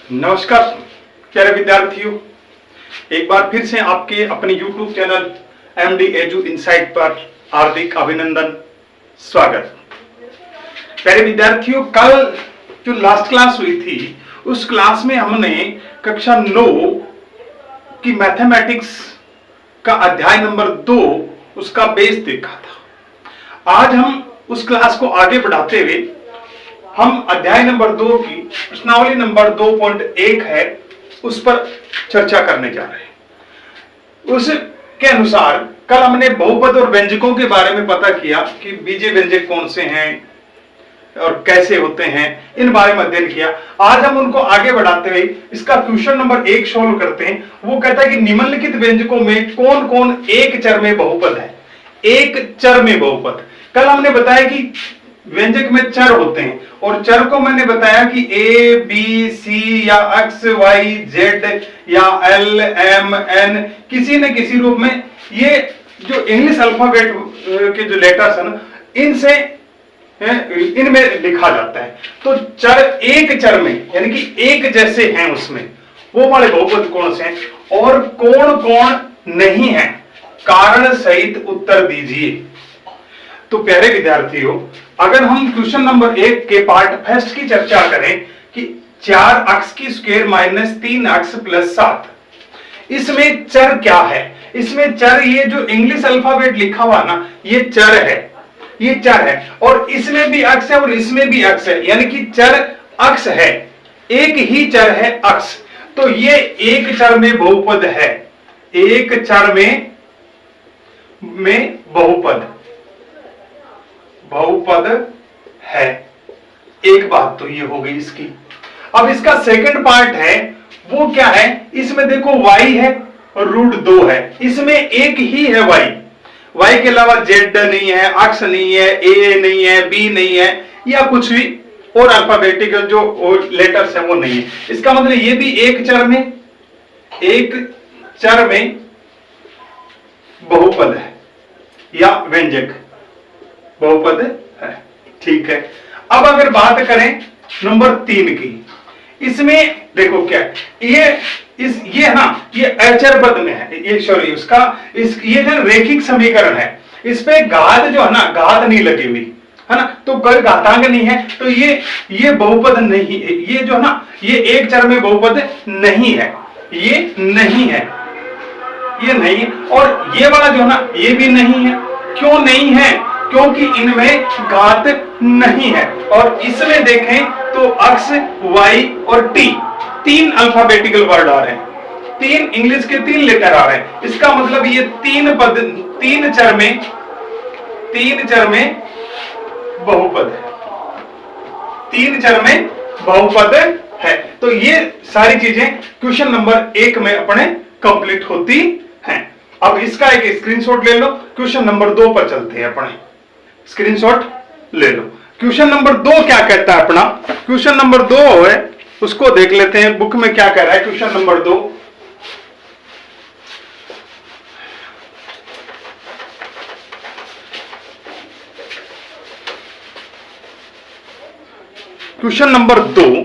नमस्कार प्यारे विद्यार्थियों, एक बार फिर से आपके अपने YouTube channel MD edu insight पर हार्दिक अभिनंदन, स्वागत। प्यारे विद्यार्थियों, कल जो लास्ट क्लास हुई थी उस क्लास में हमने कक्षा 9 की मैथमेटिक्स का अध्याय नंबर 2 उसका बेस देखा था। आज हम उस क्लास को आगे बढ़ाते हुए हम अध्याय नंबर 2 की प्रश्नावली नंबर 2.1 है उस पर चर्चा करने जा रहे हैं। उसके अनुसार कल हमने बहुपद और व्यंजकों के बारे में पता किया कि बीजीय व्यंजक कौन से हैं और कैसे होते हैं, इन बारे में अध्ययन किया। आज हम उनको आगे बढ़ाते हुए इसका क्वेश्चन नंबर 1 सोल्व करते हैं। वो कहता है कि निम्नलिखित व्यंजकों में कौन कौन एक चर में बहुपद है। एक चर में बहुपद, कल हमने बताया कि व्यंजक में चर होते हैं और चर को मैंने बताया कि ए बी सी या एक्स वाई जेड या एल एम एन किसी न किसी रूप में, ये जो इंग्लिश अल्फाबेट के जो लेटर्स है ना, इनसे इनमें लिखा जाता है। तो चर एक चर में यानी कि एक जैसे हैं उसमें, वो वाले बहुपद कौन से हैं और कौन कौन नहीं है, कारण सहित उत्तर दीजिए। तो प्यारे विद्यार्थियों, अगर हम क्वेश्चन नंबर 1 के पार्ट फर्स्ट की चर्चा करें कि 4x की स्क्वायर माइनस 3x प्लस 7, इसमें चर क्या है? इसमें चर, ये जो इंग्लिश अल्फाबेट लिखा हुआ ना, ये चर है, ये चर है और इसमें भी x है और इसमें भी x है, यानी कि चर x है, एक ही चर है x। तो ये एक चर में बहुपद है, एक चर में बहुपद है। एक बात तो ये हो गई इसकी। अब इसका सेकंड पार्ट है, वो क्या है? इसमें देखो y है और √2 है, इसमें एक ही है y के अलावा z नहीं है, x नहीं है, a नहीं है, b नहीं है, या कुछ भी और अल्फाबेटिकल जो लेटर्स है वो नहीं है। इसका मतलब ये भी एक चर में बहुपद है या व्यंजक बहुपद है। ठीक है, अब अगर बात करें नंबर 3 की, इसमें देखो क्या है, ये ना, ये अचर पद में है, ये सॉरी उसका ये जो रेखिक समीकरण है, इस पे घात जो है ना, घात नहीं लगी हुई है ना, तो कोई घातांक नहीं है, तो ये बहुपद नहीं है, ये जो है ना, ये एक चर में बहुपद नहीं है, ये नहीं है, ये नहीं है। और ये वाला जो है ना, ये भी नहीं है। क्यों नहीं है? क्योंकि इनमें घात नहीं है। और इसमें देखें तो x, y और t, 3 अल्फाबेटिकल वर्ड आ रहे हैं, 3 इंग्लिश के 3 लेटर आ रहे हैं। इसका मतलब ये 3 चर में बहुपद है, 3 चर में बहुपद है। तो ये सारी चीजें क्वेश्चन नंबर 1 में अपने कंप्लीट होती हैं। अब इसका एक स्क्रीनशॉट ले लो, क्वेश्चन नंबर 2 पर चलते हैं अपने। स्क्रीनशॉट ले लो। क्वेश्चन नंबर 2 क्या कहता है अपना? क्वेश्चन नंबर 2 है, उसको देख लेते हैं बुक में क्या कह रहा है। क्वेश्चन नंबर 2, क्वेश्चन नंबर 2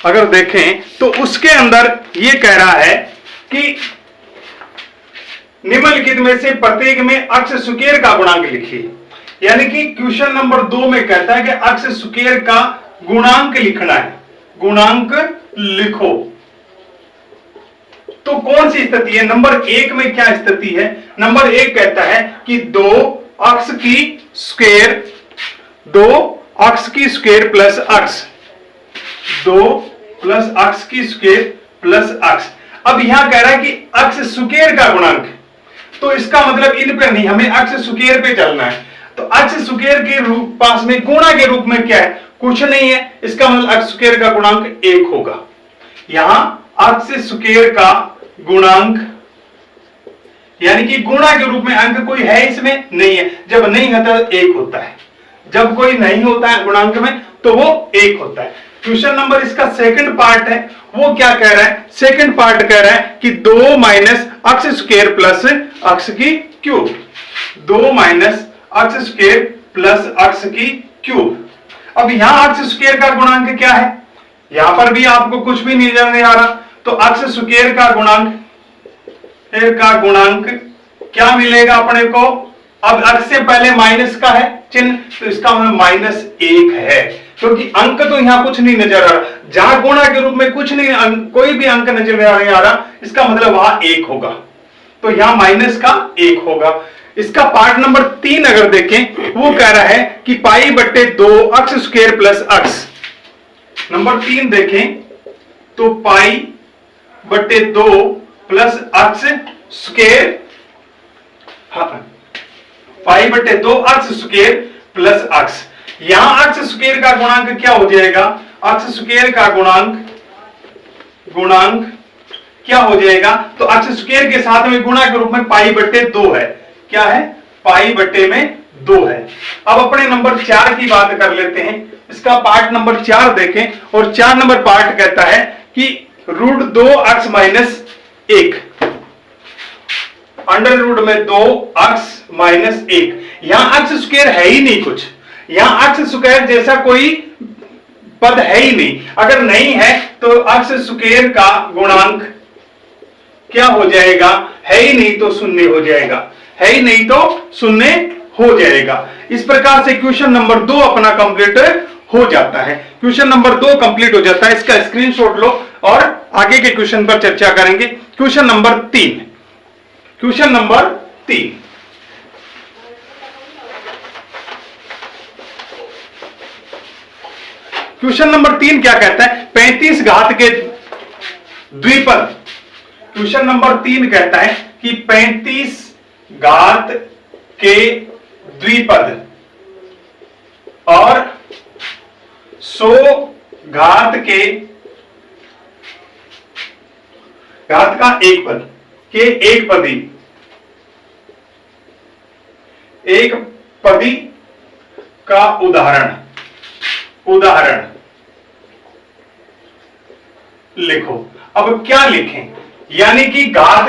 अगर देखें तो उसके अंदर ये कह रहा है कि निम्नलिखित में से प्रत्येक में अक्ष स्क्वायर का गुणांक लिखिए। यानी कि क्वेश्चन नंबर 2 में कहता है कि अक्ष स्क्वायर का गुणांक लिखना है, गुणांक लिखो। तो कौन सी स्थिति है? नंबर 1 में क्या स्थिति है? नंबर 1 कहता है कि 2 अक्ष की स्क्वायर प्लस अक्ष, 2 प्लस अक्ष की स्क्वायर प्लस अक्ष। अब यहां कह रहा है कि अक्ष स्क्वायर का गुणांक, तो इसका मतलब इन पे नहीं, हमें अक्ष स्क्वायर पे चलना है। तो अक्ष स्क्वायर के रूप पास में गुणा के रूप में क्या है? कुछ नहीं है। इसका मतलब अक्ष स्क्वायर का गुणांक 1 होगा। यहां अक्ष स्क्वायर का गुणांक यानी कि गुणा के रूप में अंक कोई है इसमें? नहीं है। जब नहीं होता तो 1 होता है, जब कोई नहीं होता है गुणांक में तो वो 1 होता है। क्वेश्चन नंबर इसका सेकंड पार्ट है, वो क्या कह रहा है? सेकंड पार्ट कह रहा है कि 2 माइनस अक्ष स्क्वायर प्लस अक्ष की क्यूब, 2 माइनस अक्ष स्क्वायर प्लस अक्ष की क्यूब। अब यहां अक्ष स्क्वायर का गुणांक क्या है? यहां पर भी आपको कुछ भी नजर नहीं आ रहा, तो अक्स स्क्वायर का गुणांक क्या मिलेगा अपने को? अब अक्स से पहले माइनस का है चिन्ह, तो इसका मतलब -1 है, क्योंकि अंक तो यहां कुछ नहीं नजर आ रहा, जहां गुणा के रूप में कुछ नहीं, कोई भी अंक नजर नहीं आ रहा, इसका मतलब वहां 1 होगा, तो यहां -1 होगा। इसका पार्ट नंबर 3 अगर देखें, वो कह रहा है कि π/2 अक्स स्क्वायर प्लस अक्स। नंबर 3 देखें तो π/2 प्लस अक्स स्क्वायर, π/2 अक्स स्क्वायर प्लस अक्स। यहां अक्स स्क्वायर का गुणांक क्या हो जाएगा? अक्स स्क्वायर का गुणांक क्या हो जाएगा? तो अक्स स्क्वायर के साथ में गुणा के रूप में π/2 है। क्या है? π/2 है। अब अपने नंबर 4 की बात कर लेते हैं। इसका पार्ट नंबर 4 देखें, और 4 नंबर पार्ट कहता है कि √2 अक्स -1, अंडर रूट में 2 अक्स -1। यहां अक्स स्क्वायर है ही नहीं कुछ, यहां अक्स स्क्वायर जैसा कोई पद है ही नहीं। अगर नहीं है तो अक्स स्क्वायर का गुणांक क्या हो जाएगा? है ही नहीं तो शून्य हो जाएगा, है ही नहीं तो शून्य हो जाएगा। इस प्रकार से क्वेश्चन नंबर 2 अपना कंप्लीट हो जाता है। क्वेश्चन नंबर 2 कंप्लीट हो जाता है। इसका स्क्रीनशॉट लो और आगे के क्वेश्चन पर चर्चा करेंगे। Question number 3, question number 3, question number 3 क्या कहता है? 35 घात के द्विपद। क्वेश्चन नंबर 3 कहता है कि 35 घात के द्विपद और 100 घात का एक पद के एक पदी का उदाहरण लिखो। अब क्या लिखें? यानी कि घात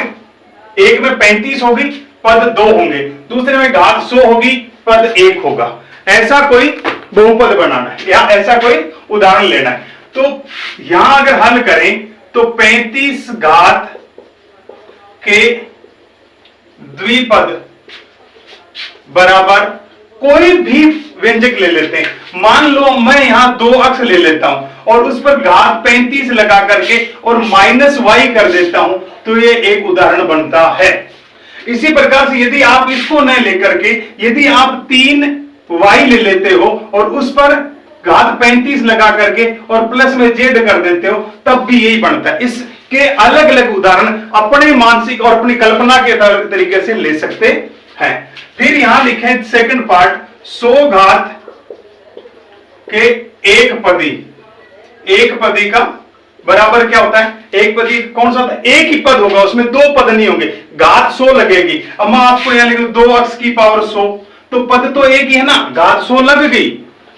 एक में 35 होगी, पद 2 होंगे, दूसरे में घात 100 होगी, पद 1 होगा। ऐसा कोई बहुपद बनाना है या ऐसा कोई उदाहरण लेना है। तो यहां अगर हल करें तो 35 घात के द्विपद बराबर कोई भी व्यंजक ले लेते हैं। मान लो मैं यहां 2 अक्स ले लेता हूं और उस पर घात 35 लगा करके और -y कर देता हूं, तो ये एक उदाहरण बनता है। इसी प्रकार से यदि आप इसको न लेकर के यदि आप 3y ले लेते हो और उस पर घात 35 लगा करके और प्लस में z कर देते हो, तब भी यही बनता है। इसके अलग अलग उदाहरण अपने मानसिक और अपनी कल्पना के तरीके से ले सकते हैं। फिर यहां लिखे सेकंड पार्ट, 100 घात के एक पदी का बराबर क्या होता है? एक पदी कौन सा होता है? एक ही पद होगा, उसमें 2 पद नहीं होंगे, घात 100 लगेगी। अब मैं आपको यहां लिख दूं 2 अक्स की पावर 100, तो पद तो एक ही है ना, घात 100 लग गई,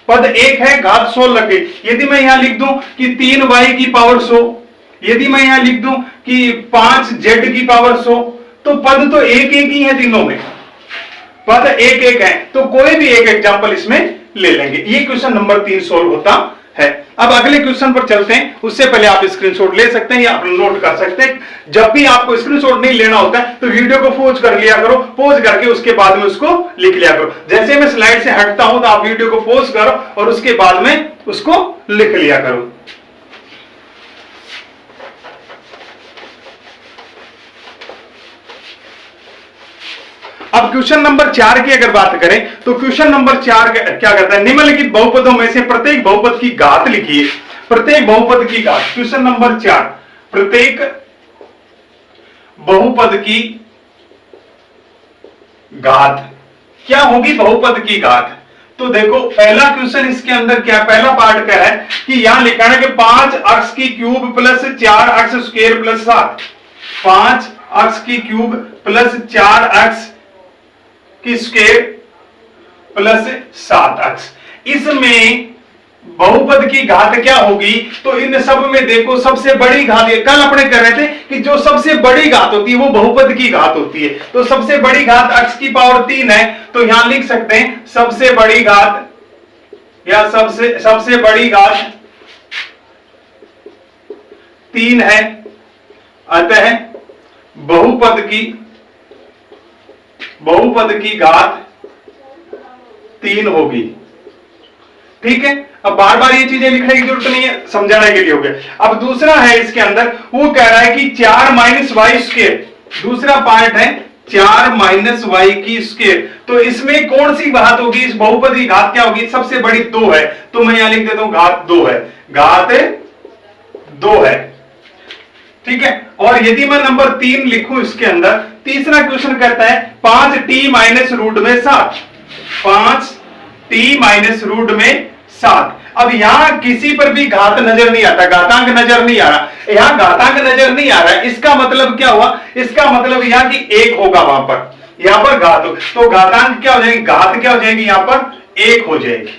पद एक है, घात 100 लग गई। यदि मैं यहां लिख दूं कि 3y की पावर 100, यदि मैं यहां लिख दूं कि 5z की पावर 100, तो पद तो एक ही है, तीनों में पद एक है। तो कोई भी एक एग्जांपल इसमें ले लेंगे। ये क्वेश्चन नंबर 3 सोल्व होता है। अब अगले क्वेश्चन पर चलते हैं। उससे पहले आप स्क्रीनशॉट ले सकते हैं या अपना नोट कर सकते हैं। जब भी आपको स्क्रीनशॉट नहीं लेना होता है तो वीडियो को पॉज कर लिया करो, पॉज करके उसके बाद में उसको लिख लिया करो। जैसे मैं स्लाइड से हटता हूं तो आप वीडियो को पॉज करो और उसके बाद में उसको लिख लिया करो। अब क्वेश्चन नंबर 4 की अगर बात करें तो क्वेश्चन नंबर 4 क्या कहता है? निम्नलिखित बहुपदों में से प्रत्येक बहुपद की घात लिखिए। प्रत्येक बहुपद की घात। क्वेश्चन नंबर 4, प्रत्येक बहुपद की घात क्या होगी? बहुपद की घात। तो देखो पहला क्वेश्चन इसके अंदर क्या, पहला पार्ट क्या है कि यहां लिखा है कि 5 अक्स की क्यूब प्लस 4 अक्स स्क्वायर प्लस 7। 5 अक्स की क्यूब प्लस 4 अक्स की स्क्वायर प्लस 7 अक्स। इसमें बहुपद की घात क्या होगी? तो इन सब में देखो सबसे बड़ी घात, कल अपने कह रहे थे कि जो सबसे बड़ी घात होती है वो बहुपद की घात होती है। तो सबसे बड़ी घात अक्स की पावर 3 है, तो यहां लिख सकते हैं सबसे बड़ी घात या सबसे बड़ी घात 3 है, अतः बहुपद की घात 3 होगी। ठीक है, अब बार बार ये चीजें लिखने की जरूरत नहीं है, समझाने के लिए हो गया। अब दूसरा है इसके अंदर, वो कह रहा है कि 4 माइनस वाई स्क्वायर, दूसरा पार्ट है 4 माइनस वाई की स्क्वायर। तो इसमें कौन सी घात होगी, इस बहुपद की घात क्या होगी, सबसे बड़ी 2 है, तो मैं यहां लिख देता हूं घात 2 है, घात 2 है। ठीक है, और यदि मैं नंबर 3 लिखूं इसके अंदर, तीसरा क्वेश्चन कहता है 5t माइनस रूट में 7, 5t माइनस रूट में 7। अब यहां किसी पर भी घात नजर नहीं आता, घातांक नजर नहीं आ रहा, यहां घातांक नजर नहीं आ रहा है, इसका मतलब क्या हुआ, इसका मतलब यहां की 1 होगा, वहां पर यहां पर घात हो, तो घातांक क्या हो जाएगी, घात क्या हो जाएगी, यहां पर 1 हो जाएगी।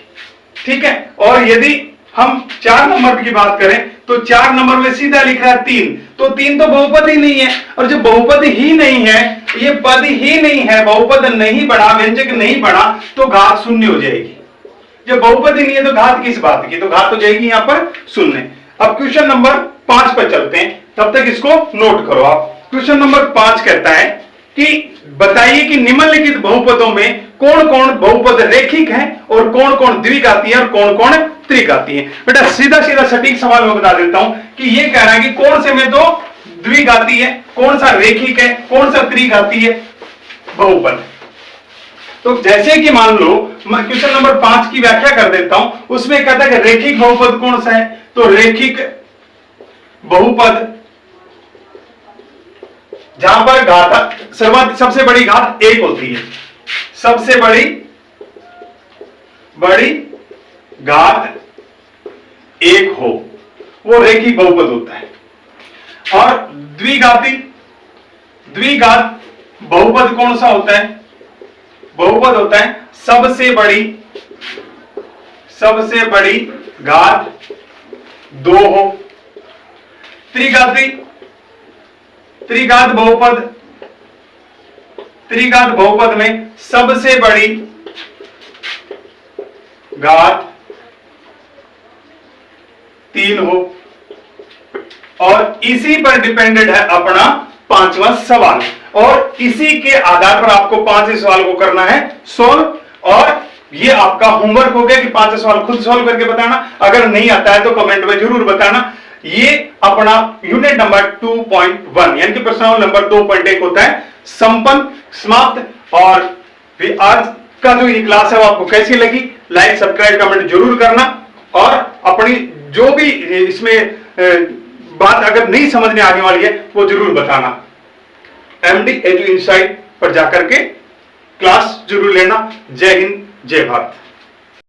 ठीक है, और यदि हम 4 नंबर की बात करें तो 4 नंबर में सीधा लिख रहा है 3, तो 3 तो बहुपद ही नहीं है, और जब बहुपद ही नहीं है, ये पद ही नहीं है, बहुपद नहीं बना, व्यंजक नहीं बना, तो घात 0 हो जाएगी। जब बहुपद ही नहीं है तो घात किस बात की, तो घात हो जाएगी यहां पर 0। अब क्वेश्चन नंबर 5 पर चलते हैं, तब तक इसको नोट करो आप। क्वेश्चन नंबर 5 कहता है कि बताइए कि निम्नलिखित बहुपदों में कौन कौन बहुपद रेखिक है और कौन कौन द्विघाती है और कौन कौन त्रिघाती है। बेटा सीधा सीधा सटीक सवाल मैं बता देता हूं कि ये कह रहा है कि कौन से में तो द्विघाती है, कौन सा रेखिक है, कौन सा त्रिघाती है बहुपद। तो जैसे कि मान लो मैं क्वेश्चन नंबर 5 की व्याख्या कर देता हूं, उसमें कहता है कि रेखिक बहुपद कौन सा है, तो रेखिक बहुपद जहां पर घात सबसे बड़ी घात 1 होती है, सबसे बड़ी घात 1 हो, वो रेखिक बहुपद होता है। और द्विघात बहुपद कौन सा होता है, बहुपद होता है सबसे बड़ी घात 2 हो। त्रिघात बहुपद में सबसे बड़ी घात 3 हो। और इसी पर डिपेंडेंट है अपना 5वां सवाल, और इसी के आधार पर आपको 5 सवाल को करना है सोल्व। और ये आपका होमवर्क हो गया कि 5 सवाल खुद सोल्व करके बताना, अगर नहीं आता है तो कमेंट में जरूर बताना। ये अपना यूनिट नंबर 2.1 यानी कि प्रश्न नंबर 2.1 होता है संपन्न, समाप्त। और आज का जो ये क्लास है वो आपको कैसी लगी, लाइक सब्सक्राइब कमेंट जरूर करना, और अपनी जो भी इसमें बात अगर नहीं समझने आने वाली है वो जरूर बताना। एमडी एजू इनसाइट पर जाकर के क्लास जरूर लेना। जय हिंद, जय भारत।